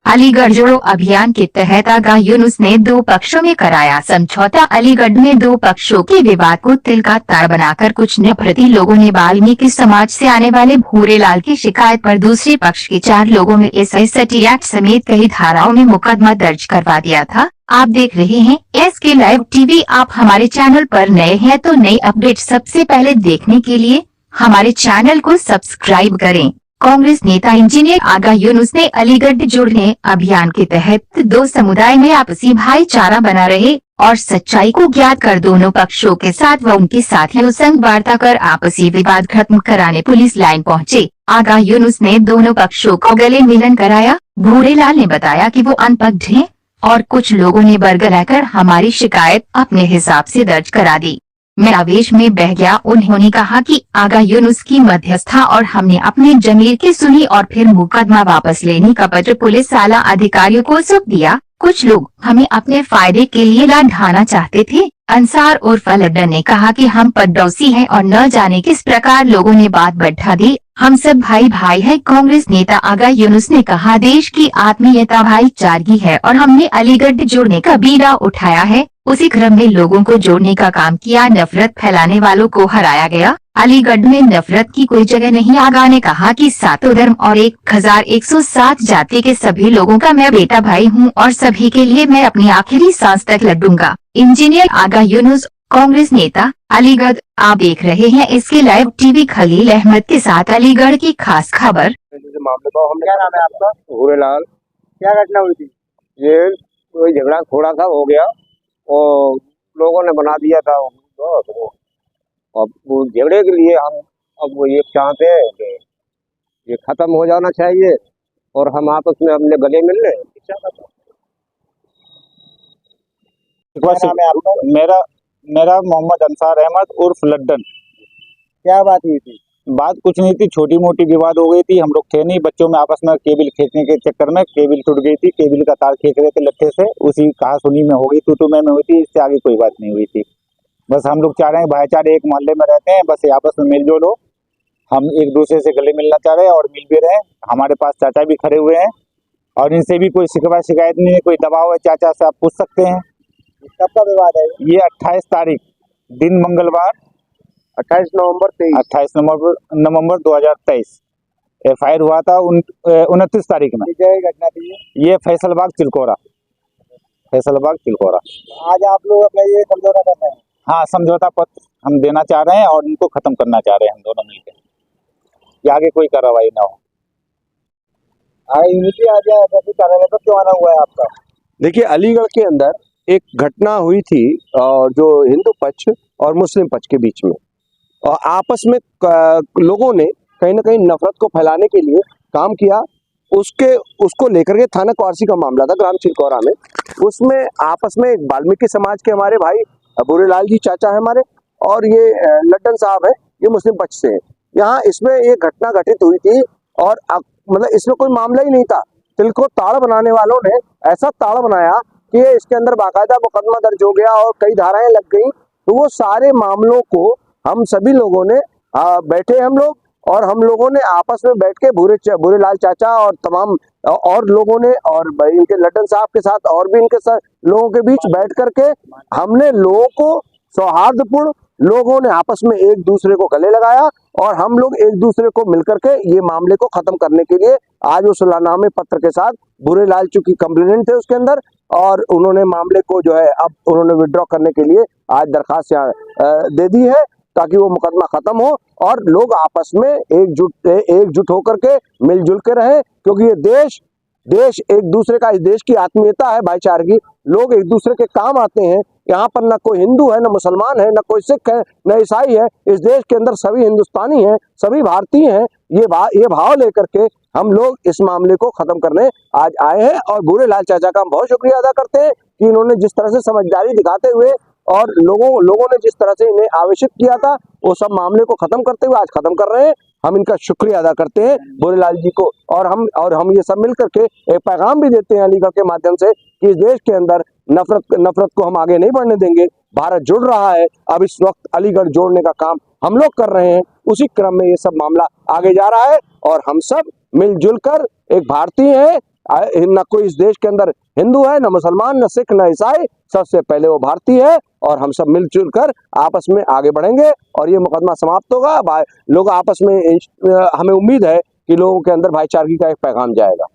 अलीगढ़ जोड़ो अभियान के तहत आगा यूनुस ने दो पक्षों में कराया समझौता। अलीगढ़ में दो पक्षों के विवाद को तिल का तार बनाकर कुछ नफरती लोगों ने वाल्मीकि समाज से आने वाले भूरेलाल की शिकायत पर दूसरे पक्ष के 4 लोगों में एसआईटी एक्ट समेत कई धाराओं में मुकदमा दर्ज करवा दिया था। आप देख रहे हैं SK लाइव टीवी। आप हमारे चैनल पर नए हैं तो नई अपडेट सबसे पहले देखने के लिए हमारे चैनल को सब्सक्राइब करें। कांग्रेस नेता इंजीनियर आगा यूनुस ने अलीगढ़ जोड़ने अभियान के तहत दो समुदाय में आपसी भाईचारा बना रहे और सच्चाई को ज्ञात कर दोनों पक्षों के साथ व उनके साथियों संग वार्ता कर आपसी विवाद खत्म कराने पुलिस लाइन पहुंचे। आगा यूनुस ने दोनों पक्षों को गले मिलन कराया। भूरेलाल ने बताया कि वो अनपढ़ हैं और कुछ लोगों ने बरगलाकर हमारी शिकायत अपने हिसाब से दर्ज करा दी। मैं आवेश में बह गया। उन्होंने कहा कि आगा यूनुस की मध्यस्थता और हमने अपनी जमीर की सुनी और फिर मुकदमा वापस लेने का पत्र पुलिस आला अधिकारियों को सौंप दिया। कुछ लोग हमें अपने फायदे के लिए लाढ़ाना चाहते थे। अंसार उर्फ लड्डन ने कहा कि हम पड़ोसी हैं और न जाने किस प्रकार लोगों ने बात बढ़ा दी। हम सब भाई भाई हैं। कांग्रेस नेता आगा यूनुस ने कहा देश की आत्मीयता भाईचारगी है और हमने अलीगढ़ जोड़ने का बीड़ा उठाया है। उसी क्रम में लोगों को जोड़ने का काम किया। नफरत फैलाने वालों को हराया गया। अलीगढ़ में नफरत की कोई जगह नहीं। आगा ने कहा कि सातों धर्म और 1107 जाति के सभी लोगों का मैं बेटा भाई हूं और सभी के लिए मैं अपनी आखिरी सांस तक लड़ूंगा। इंजीनियर आगा यूनुस, कांग्रेस नेता, अलीगढ़। आप देख रहे हैं SK live TV. Khalil Ahmad के साथ अलीगढ़ की खास खबर। मामले को हम क्या नाम है आपका? भूरेलाल। क्या घटना हुई थी? ये कोई झगड़ा थोड़ा सा हो गया और लोगों ने बना दिया था तो अब वो झगड़े के लिए हम अब वो ये चाहते हैं कि ये खत्म हो जाना चाहिए और हम आपस में अपने गले मिल लें। क्या नाम है आपका? मेरा मोहम्मद अंसार अहमद उर्फ लड्डन। क्या बात हुई थी? बात कुछ नहीं थी, छोटी मोटी विवाद हो गई थी। हम लोग थे नहीं, बच्चों में आपस में केबिल खींचने के चक्कर में केबिल टूट गई थी। केबिल का तार खींच रहे थे लट्ठे से, उसी कहासुनी में हो गई, तू में हुई थी। इससे आगे कोई बात नहीं हुई थी। बस हम लोग चाह रहे हैं भाईचारे, एक मोहल्ले में रहते हैं, बस आपस में मिलजुल हो। हम एक दूसरे से गले मिलना चाह रहे हैं और मिल भी रहे हैं। हमारे पास चाचा भी खड़े हुए हैं और इनसे भी कोई शिकवा शिकायत नहीं है। कोई दबाव है चाचा से आप पूछ सकते हैं। कब का विवाद है? ये 28 तारीख दिन मंगलवार 28 नवंबर 23। 28 नवंबर 2023 FIR हुआ था 29 तारीख में। घटना थी ये फैसलबाग चिलकोरा। आज आप लोग अपना ये समझौता कर रहे हैं? हाँ, समझौता पत्र हम देना चाह रहे हैं और इनको खत्म करना चाह रहे हैं हम दोनों मिलकर, कि आगे कोई कार्रवाई ना हो। यूनिटी आ जाए ऐसा कार्रवाई पर क्यों आना हुआ है आपका? देखिए, अलीगढ़ के अंदर एक घटना हुई थी और जो हिंदू पक्ष और मुस्लिम पक्ष के बीच में और आपस में लोगों ने कहीं ना कहीं नफरत को फैलाने के लिए काम किया। उसको लेकर के थाना क्वारसी का मामला था ग्राम चिलकोरा में। उसमें आपस में एक वाल्मीकि समाज के हमारे भाई भूरेलाल जी चाचा है हमारे, और ये लड्डन साहब है, ये मुस्लिम पक्ष से है। यहाँ इसमें एक घटना घटित हुई थी और मतलब इसमें कोई मामला ही नहीं था। तिल को ताड़ बनाने वालों ने ऐसा ताड़ बनाया कि इसके अंदर बाकायदा मुकदमा दर्ज हो गया और कई धाराएं लग गई। तो वो सारे मामलों को हम सभी लोगों ने बैठे हम लोग और हम लोगों ने आपस में बैठ के भूरेलाल चाचा और तमाम और लोगों ने और इनके लड्डन साहब के साथ और भी इनके साथ लोगों के बीच बैठ करके हमने लोगों को सौहार्दपूर्ण लोगों ने आपस में एक दूसरे को गले लगाया और हम लोग एक दूसरे को मिलकर के ये मामले को खत्म करने के लिए आज उस सुलहनामे पत्र के साथ भूरेलाल चूंकि कंप्लेनेंट थे उसके अंदर और उन्होंने मामले को जो है अब उन्होंने विड्रॉ करने के लिए आज दरखास्त दे दी है ताकि वो मुकदमा खत्म हो और लोग आपस में एकजुट होकर के मिलजुल के रहे, क्योंकि ये देश एक दूसरे का, इस देश की आत्मीयता है भाईचारगी। लोग एक दूसरे के काम आते हैं। यहाँ पर न कोई हिंदू है, न मुसलमान है, न कोई सिख है, न ईसाई है। इस देश के अंदर सभी हिंदुस्तानी हैं, सभी भारतीय हैं। ये भाव लेकर के हम लोग इस मामले को खत्म करने आज आए हैं और भूरेलाल चाचा का हम बहुत शुक्रिया अदा करते हैं कि इन्होंने जिस तरह से समझदारी दिखाते हुए और लोगों ने जिस तरह से इन्हें आवेशित किया था वो सब मामले को खत्म करते हुए आज खत्म कर रहे हैं। हम इनका शुक्रिया अदा करते हैं भूरेलाल जी को और हम ये सब मिलकर के एक पैगाम भी देते हैं अलीगढ़ के माध्यम से कि इस देश के अंदर नफरत को हम आगे नहीं बढ़ने देंगे। भारत जुड़ रहा है, अब इस वक्त अलीगढ़ जोड़ने का काम हम लोग कर रहे हैं। उसी क्रम में ये सब मामला आगे जा रहा है और हम सब मिलजुल कर एक भारतीय है, न कोई इस देश के अंदर हिंदू है, न मुसलमान, न सिख, न ईसाई, सबसे पहले वो भारतीय है और हम सब मिलजुल कर आपस में आगे बढ़ेंगे और ये मुकदमा समाप्त होगा। लोग आपस में हमें उम्मीद है कि लोगों के अंदर भाईचारगी का एक पैगाम जाएगा।